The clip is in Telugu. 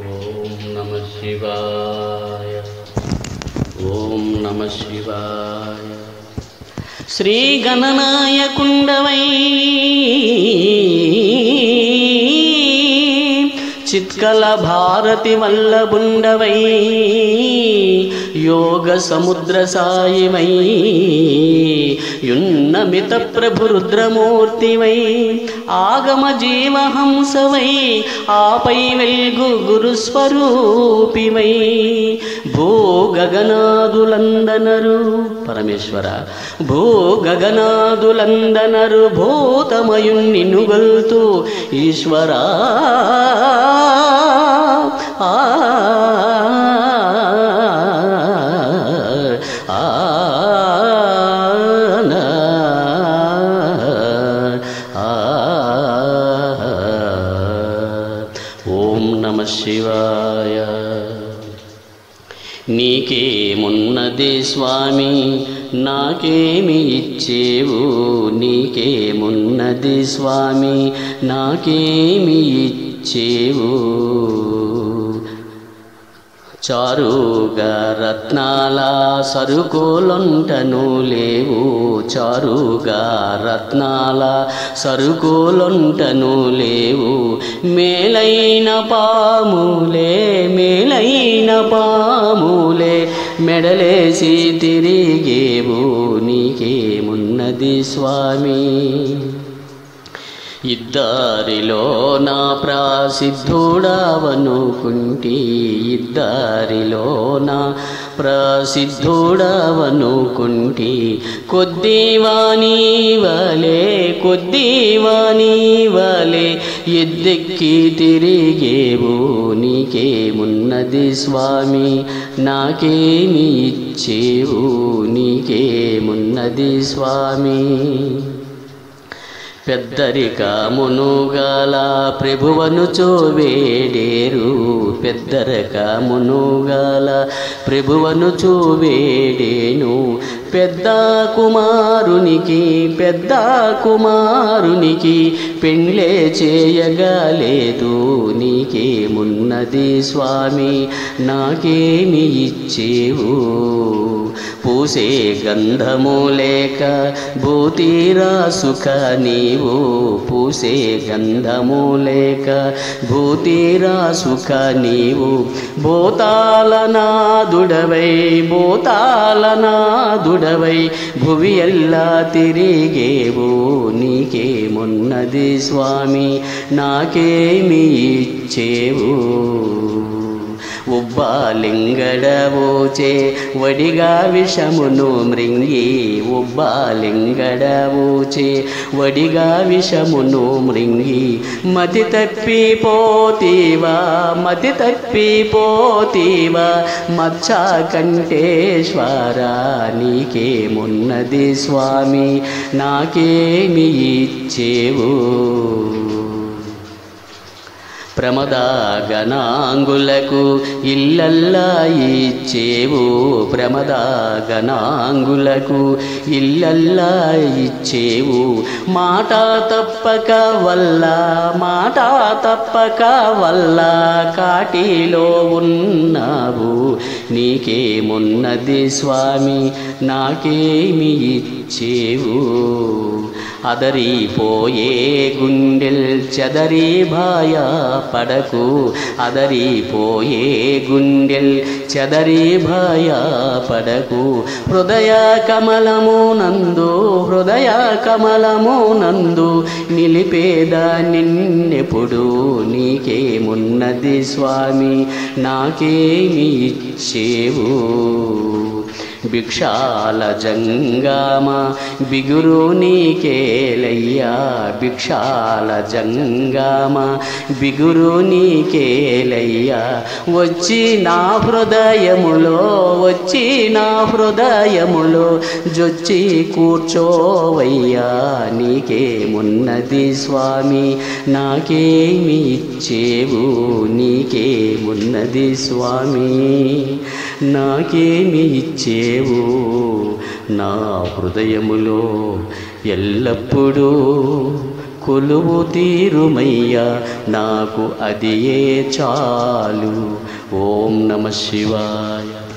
ఓం నమః శివాయ. ఓం నమః శివాయ. శ్రీ గణనాయకుండవై చిత్కల భారతి వల్లభుండవై యోగ సముద్ర సాయివై యున్నమిత ప్రభు రుద్రమూర్తివై ఆగమ జీవహంసవై ఆపై వెల్గు గురుస్వరూపివై భూ గగనాదులందనరు పరమేశ్వర భూ గగనాదులందనరు భూతమయుణ్ణి నుగల్తూ ఈశ్వరా ఓం నమః శివాయ. నీకేమున్నది స్వామి నాకేమి ఇచ్చేవు, నీకేమున్నది స్వామి నాకేమి ఇచ్చేవు. చారుగా రత్నాల సరుకులొంటను లేవు, చారుగా రత్నాల సరుకులొంటను లేవు. మేలైన పాములే మేలైన పాములే మెడలేసి తిరిగేవు, నీకేమున్నది స్వామి. ఇద్దరిలో నా ప్రసిద్ధుడవనుకుంటి, ఇద్దరిలో నా ప్రసిద్ధుడవనుకుంటి. కొద్దివాని వలే కొద్దివాని వలే ఎద్దెక్కి తిరిగేవు, నీకేమున్నది స్వామి నాకేమి ఇచ్చేవు, నీకేమున్నది స్వామి. పెద్దరికమునుగల ప్రభువను చూవేడేరు, పెద్దరికమునుగల ప్రభువను చూవేడేను. పెద్ద కుమారునికి పెద్ద కుమారునికి పెండ్లే చేయగలేదు, నీకేమున్నది స్వామి నాకేమి ఇచ్చేవు. పూసే గంధము లేక భూతిరా సుఖ నీవు, పూసే గంధము లేక భూతిరా సుఖ నీవు. భూతాలనాదుడవై భూతాలనాదుడవై భువి ఎల్లా తిరిగేవు, నీకేమున్నది స్వామి నాకేమి ఇచ్చేవు. ఉబ్బాలింగడవోచే వడిగా విషమును మృంగి, ఉబ్బాలింగడవోచే వడిగా విషమును మృంగి. మతి తప్పిపోతీవా మతి తప్పిపోతీవా మచ్చ కంఠేశ్వరా, నీకేమున్నది స్వామి నాకేమి ఇచ్చేవు. ప్రమదాగణాంగులకు ఇల్లల్లా ఇచ్చేవు, ప్రమదాగణాంగులకు ఇల్లల్లా ఇచ్చేవు. మాట తప్పక వల్ల మాట తప్పక వల్ల కాటిలో ఉన్నావు, నీకేమున్నది స్వామి నాకేమి ఇచ్చేవు. అదరిపోయే గుండెల్ చెదరి భాయ పడకు, అదరిపోయే గుండెల్ చెదరి భాయ పడకు. హృదయ కమలము నందు హృదయ కమలము నందు నిలిపేద నిన్నెప్పుడు, నీకేమున్నది స్వామి నాకేమి ఇచ్చేవు. భిక్షాల జంగామ బిగురు నీకేలయ్యా, భిక్షాల జంగామ బిగురు నీకేలయ్యా. వచ్చి నా హృదయములో వచ్చి నా హృదయములో జొచ్చి కూర్చోవయ్యా, నీకేమున్నది స్వామి నాకేమి ఇచ్చేవు, నీకేమున్నది స్వామి నాకేమి ఇచ్చేవు. నా హృదయములో ఎల్లప్పుడూ కొలువు తీరుమయ్యా నాకు అదియే చాలు. ఓం నమ శివాయ.